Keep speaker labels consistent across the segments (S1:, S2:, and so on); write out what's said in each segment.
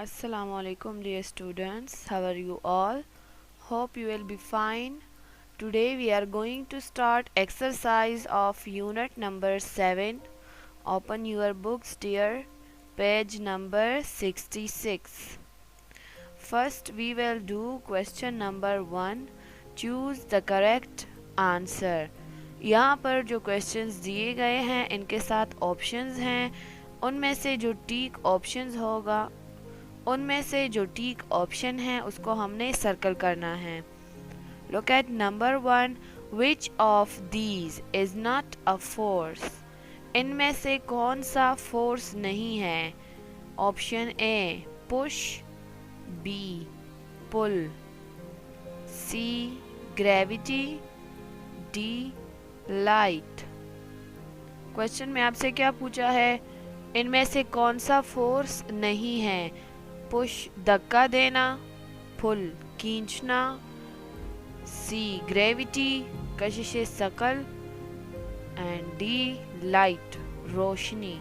S1: Assalamu alaikum dear students, how are you all? Hope you will be fine. Today we are going to start exercise of unit number 7. Open your books dear, page number 66. First we will do question number 1. Choose the correct answer. यहाँ पर जो questions दिए गए हैं इनके साथ options हैं, उनमें से जो टिक ऑप्शंस होगा उनमें से जो टिक ऑप्शन है उसको हमने सर्कल करना है। Look at number 1, which of these is not a force. इनमें से कौन सा फोर्स नहीं है? Option A push, B pull, C gravity, D light. Question में आपसे क्या पूछा है? इनमें से कौन सा फोर्स नहीं है? पुश धक्का देना, पुल खींचना, सी ग्रेविटी कशिश शकल एंड डी लाइट रोशनी।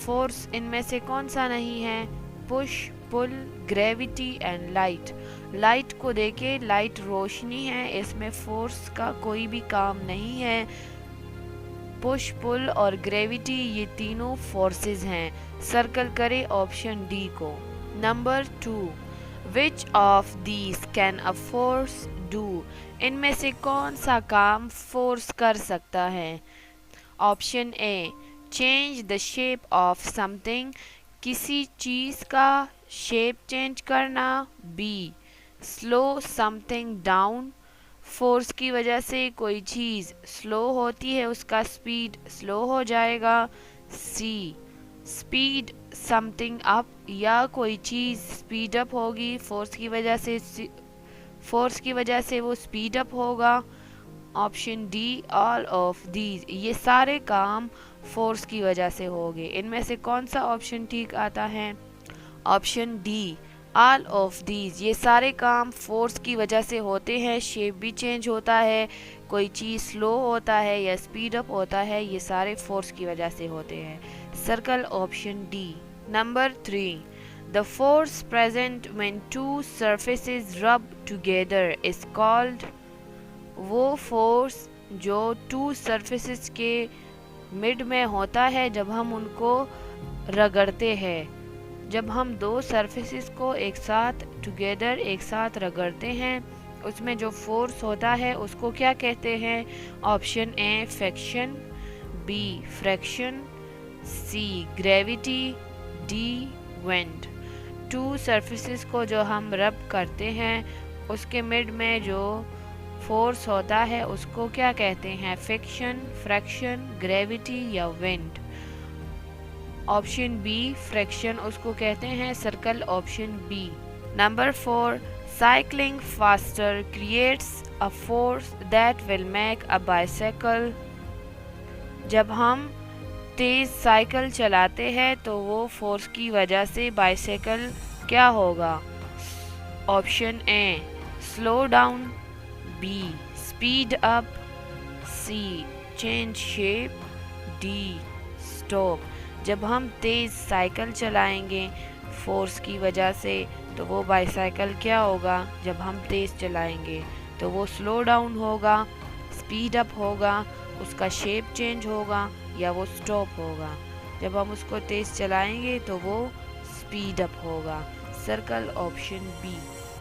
S1: फोर्स इनमें से कौन सा नहीं है? Push, pull, gravity and light. Light को देखे, लाइट रोशनी है, इसमें फोर्स का कोई भी काम नहीं है। पुश, पुल और ग्रेविटी ये तीनों फोर्सेस हैं। सर्कल करें ऑप्शन डी को। Number 2, which of these can a force do. इनमें से कौन सा काम फोर्स कर सकता है? Option A change the shape of something, किसी चीज़ का शेप चेंज करना। Be slow something down, force की वजह से कोई चीज़ स्लो होती है, उसका स्पीड स्लो हो जाएगा। सी स्पीड समथिंग अप, या कोई चीज़ स्पीड अप होगी फोर्स की वजह से वो स्पीड अप होगा। Option D all of these, ये सारे काम फोर्स की वजह से होंगे। इनमें से कौन सा ऑप्शन ठीक आता है? Option D all of these, ये सारे काम फोर्स की वजह से होते हैं। शेप भी चेंज होता है, कोई चीज़ स्लो होता है या स्पीड अप होता है, ये सारे फोर्स की वजह से होते हैं। Circle option D. Number 3, the force present when to surfaces रब टुगेदर इज कॉल्ड। वो फोर्स जो टू सरफेसेस के मिड में होता है जब हम उनको रगड़ते हैं। जब हम दो सरफेसेस को एक साथ टुगेदर एक साथ रगड़ते हैं, उसमें जो फोर्स होता है उसको क्या कहते हैं? Option A friction, B fraction, C gravity, D wind. Two surfaces को जो हम रब करते हैं उसके मिड में जो फोर्स होता है उसको क्या कहते हैं? फ्रिक्शन, फ्रैक्शन, ग्रेविटी या विंड। ऑप्शन बी फ्रिक्शन उसको कहते हैं। Circle option B. Number 4, cycling faster creates a force that will make a bicycle. जब हम तेज साइकिल चलाते हैं तो वो फोर्स की वजह से बाइसाइकिल क्या होगा? Option A slow down, B speed up, C change shape, D stop. जब हम तेज़ साइकिल चलाएंगे फोर्स की वजह से तो वो बाइसाइकिल क्या होगा? जब हम तेज़ चलाएंगे तो वो स्लो डाउन होगा, स्पीड अप होगा, उसका शेप चेंज होगा या वो स्टॉप होगा। जब हम उसको तेज़ चलाएंगे तो वो स्पीड अप होगा। Circle option B.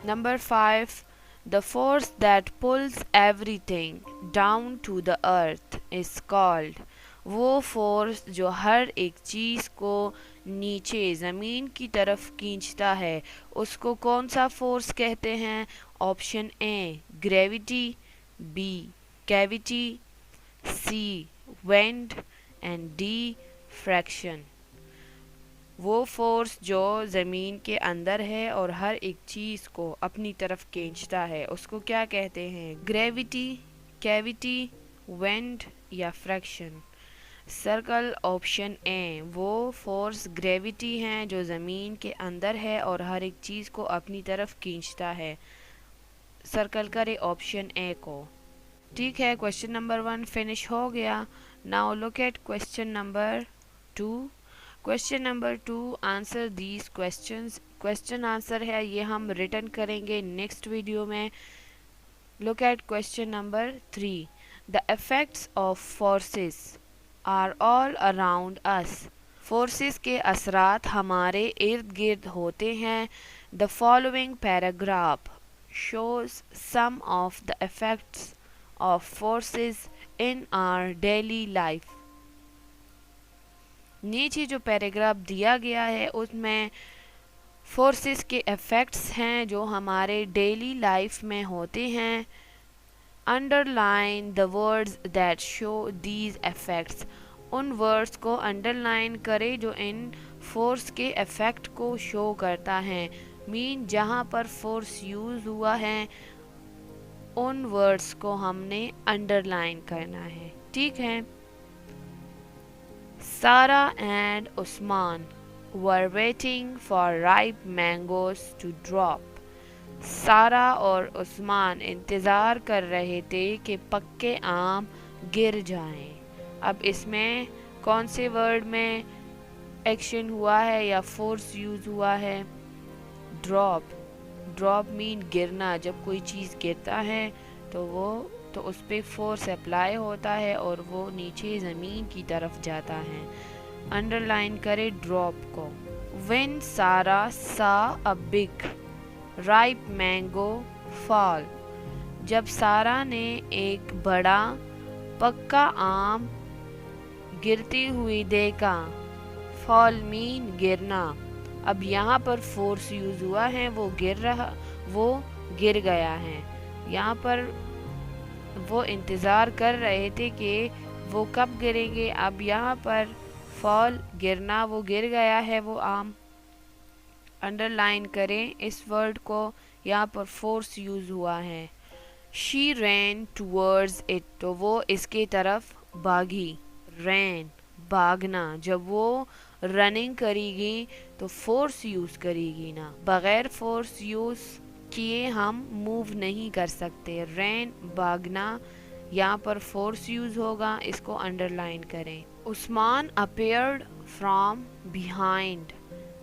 S1: Number 5, the force that pulls everything down to the earth is called. वो फोर्स जो हर एक चीज़ को नीचे ज़मीन की तरफ खींचता है उसको कौन सा फोर्स कहते हैं? Option A gravity, B cavity, C wind and D fraction. वो फोर्स जो ज़मीन के अंदर है और हर एक चीज़ को अपनी तरफ खींचता है उसको क्या कहते हैं? ग्रेविटी, कैविटी, विंड या फ्रैक्शन। सर्कल ऑप्शन ए, वो फोर्स ग्रेविटी हैं जो ज़मीन के अंदर है और हर एक चीज़ को अपनी तरफ खींचता है। सर्कल करें ऑप्शन ए को। ठीक है, क्वेश्चन नंबर 1 फिनिश हो गया। Now look at question number 2। Question number 2, answer these questions. Question answer है ये हम रिटर्न करेंगे नेक्स्ट वीडियो में। Look at question number 3, the effects of forces are all around us. Forces के असरात हमारे इर्द गिर्द होते हैं। The following paragraph shows some of the effects of forces in our daily life। नीचे जो पैराग्राफ दिया गया है उसमें फोर्सेस के इफ़ेक्ट्स हैं जो हमारे डेली लाइफ में होते हैं। Underline the words that show these effects. उन वर्ड्स को अंडरलाइन करें जो इन फोर्स के इफ़ेक्ट को शो करता है। मीन जहाँ पर फोर्स यूज़ हुआ है उन वर्ड्स को हमने अंडरलाइन करना है, ठीक है। Sara and Usman were waiting for ripe mangoes to drop. Sara और उस्मान इंतज़ार कर रहे थे कि पक्के आम गिर जाएं। अब इसमें कौन से वर्ड में एक्शन हुआ है या फोर्स यूज़ हुआ है? ड्रॉप। ड्रॉप मीन गिरना। जब कोई चीज़ गिरता है तो उस पर फोर्स अप्लाई होता है और वो नीचे ज़मीन की तरफ जाता है। अंडरलाइन करे ड्रॉप को। When सारा saw a big ripe mango fall। जब सारा ने एक बड़ा पक्का आम गिरती हुई देखा। फॉल मीन गिरना। अब यहाँ पर फोर्स यूज़ हुआ है, वो गिर गया है। यहाँ पर वो इंतज़ार कर रहे थे कि वो कब गिरेंगे। अब यहाँ पर फॉल गिरना, वो गिर गया है वो आम। अंडरलाइन करें इस वर्ड को, यहाँ पर फोर्स यूज़ हुआ है। शी रैन टूवर्ड्स इट, तो वो इसके तरफ भागी। रैन भागना। जब वो रनिंग करेगी तो फोर्स यूज़ करेगी ना, बग़ैर फोर्स यूज़ किए हम मूव नहीं कर सकते। रैन भागना, यहाँ पर फोर्स यूज़ होगा, इसको अंडरलाइन करें। Usman appeared from behind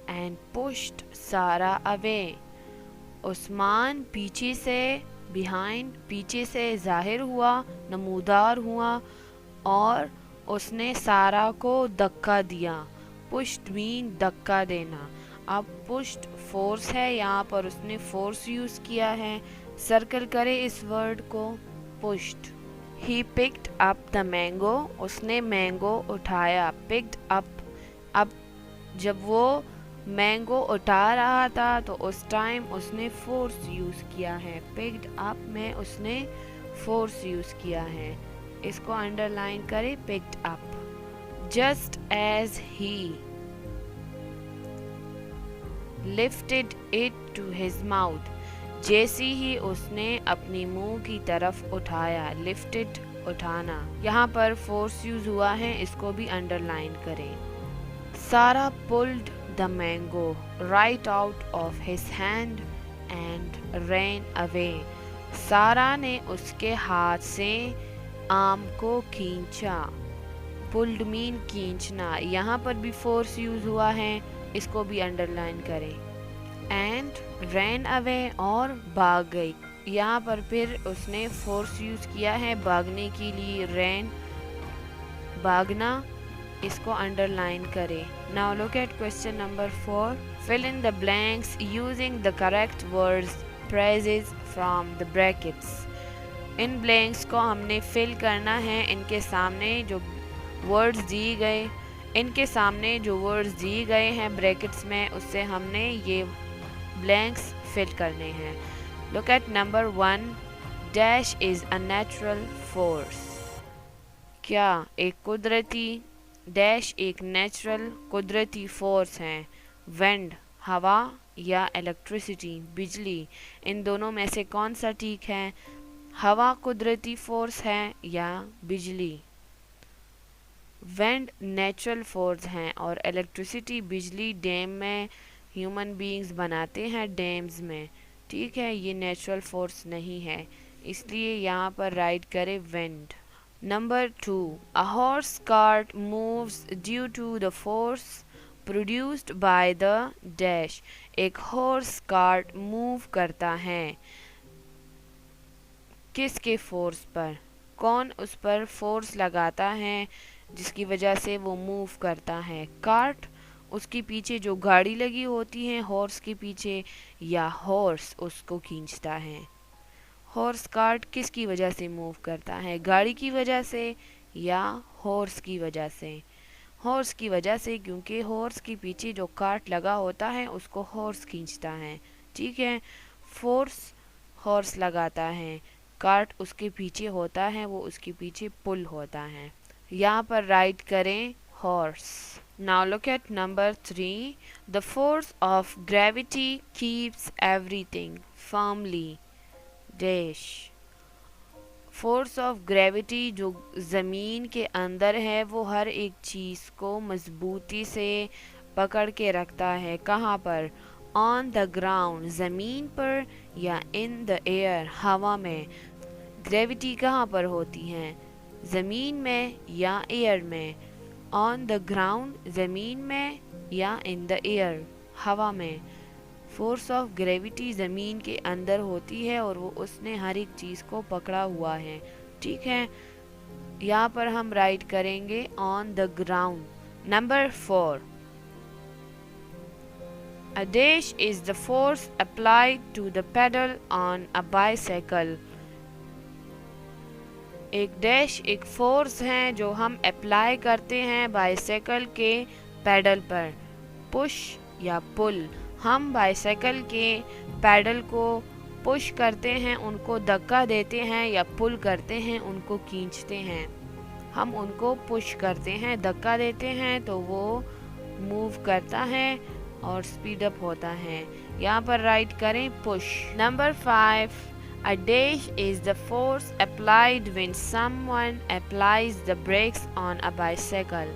S1: and pushed सारा अवे। उस्मान पीछे से, बिहाइंड पीछे से ज़ाहिर हुआ, नमूदार हुआ और उसने सारा को धक्का दिया। पुश्ड मीन धक्का देना। अब पुश्ड फोर्स है, यहाँ पर उसने फोर्स यूज़ किया है। सर्कल करे इस वर्ड को, pushed. He picked up the mango, उसने मैंगो उठाया। Picked up. अब जब वो मैंगो उठा रहा था तो उस टाइम उसने फोर्स यूज़ किया है। पिक्ड अप में उसने फोर्स यूज़ किया है, इसको अंडरलाइन करें, picked up. Just as he lifted it to his mouth, जैसे ही उसने अपनी मुंह की तरफ उठाया। लिफ्टेड उठाना, यहाँ पर फोर्स यूज हुआ है, इसको भी अंडरलाइन करें। सारा pulled the mango right out of his hand and ran away. सारा ने उसके हाथ से आम को खींचा। पुल्ड मीन खींचना, यहाँ पर भी फोर्स यूज हुआ है, इसको भी अंडरलाइन करें। एंड रैन अवे, और भाग गई। यहाँ पर फिर उसने फोर्स यूज किया है भागने के लिए। रैन भागना, इसको अंडरलाइन करें। Now look at question number 4। Fill in the blanks using the correct words phrases from the brackets. इन ब्लैंक्स को हमने फिल करना है। इनके सामने जो वर्ड्स दिए गए हैं ब्रैकेट्स में, उससे हमने ये ब्लैंक्स फिल करने हैं। Look at number 1। Dash is a natural force. क्या एक कुदरती, डैश एक नेचुरल कुदरती फोर्स है। विंड हवा या इलेक्ट्रिसिटी बिजली, इन दोनों में से कौन सा ठीक है? हवा कुदरती फोर्स है या बिजली? विंड नेचुरल फोर्स हैं और इलेक्ट्रिसिटी बिजली डैम में ह्यूमन बीइंग्स बनाते हैं डैम्स में, ठीक है। ये नेचुरल फोर्स नहीं है, इसलिए यहाँ पर राइट करें wind. Number 2। A horse cart moves due to the force produced by the dash, एक हॉर्स कार्ट मूव करता है किसके फोर्स पर, कौन उस पर फोर्स लगाता है जिसकी वजह से वो मूव करता है, कार्ट उसके पीछे जो गाड़ी लगी होती है हॉर्स के पीछे, या हॉर्स उसको खींचता है। हॉर्स कार्ट किसकी वजह से मूव करता है, गाड़ी की वजह से या हॉर्स की वजह से। हॉर्स की वजह से, क्योंकि हॉर्स के पीछे जो कार्ट लगा होता है उसको हॉर्स खींचता है। ठीक है, फोर्स हॉर्स लगाता है, कार्ट उसके पीछे होता है, वो उसके पीछे पुल होता है। यहाँ पर राइट करें horse. Now look at number 3, the force of gravity keeps everything firmly dash. Force of gravity जो ज़मीन के अंदर है वो हर एक चीज़ को मजबूती से पकड़ के रखता है। कहाँ पर, ऑन द ग्राउंड ज़मीन पर, या इन द एयर हवा में। ग्रेविटी कहाँ पर होती है, ज़मीन में या एयर में। ऑन द ग्राउंड ज़मीन में, या इन द एयर हवा में। फोर्स ऑफ ग्रेविटी ज़मीन के अंदर होती है और वो उसने हर एक चीज़ को पकड़ा हुआ है। ठीक है, यहाँ पर हम राइट करेंगे on the ground. Number 4, a dash is the force applied to the pedal on a bicycle। एक डैश एक फोर्स है जो हम अप्लाई करते हैं बाइसाइकिल के पैडल पर, पुश या पुल। हम बाइसाइकिल के पैडल को पुश करते हैं, उनको धक्का देते हैं, या पुल करते हैं, उनको खींचते हैं। हम उनको पुश करते हैं, धक्का देते हैं तो वो मूव करता है और स्पीड अप होता है। यहाँ पर राइट करें push. Number 5, a dash is the force applied when someone applies the brakes on a bicycle।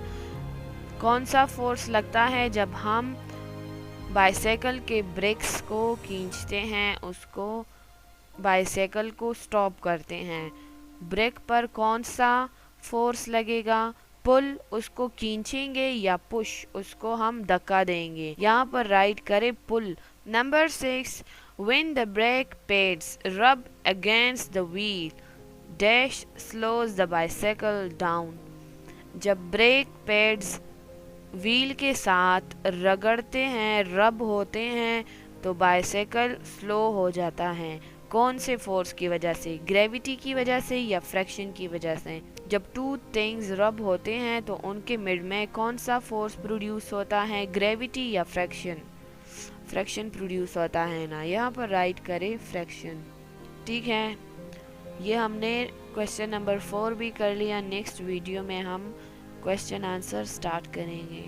S1: कौन सा फोर्स लगता है जब हम बाइसाइकिल के ब्रेक्स को खींचते हैं, उसको बाइसाइकिल को स्टॉप करते हैं। ब्रेक पर कौन सा फोर्स लगेगा, पुल उसको खींचेंगे, या पुश उसको हम धक्का देंगे। यहाँ पर राइट करें पुल। Number 6, when the brake pads rub against the wheel dash slows the bicycle down। जब ब्रेक पैड्स व्हील के साथ रगड़ते हैं, रब होते हैं, तो बाइसाइकिल स्लो हो जाता है। कौन से फोर्स की वजह से, ग्रेविटी की वजह से या फ्रैक्शन की वजह से। जब टू थिंग्स रब होते हैं तो उनके मिड में कौन सा फोर्स प्रोड्यूस होता है, ग्रेविटी या फ्रैक्शन। फ्रैक्शन प्रोड्यूस होता है ना, यहाँ पर राइट करें फ्रैक्शन। ठीक है, ये हमने क्वेश्चन नंबर 4 भी कर लिया। नेक्स्ट वीडियो में हम क्वेश्चन आंसर स्टार्ट करेंगे।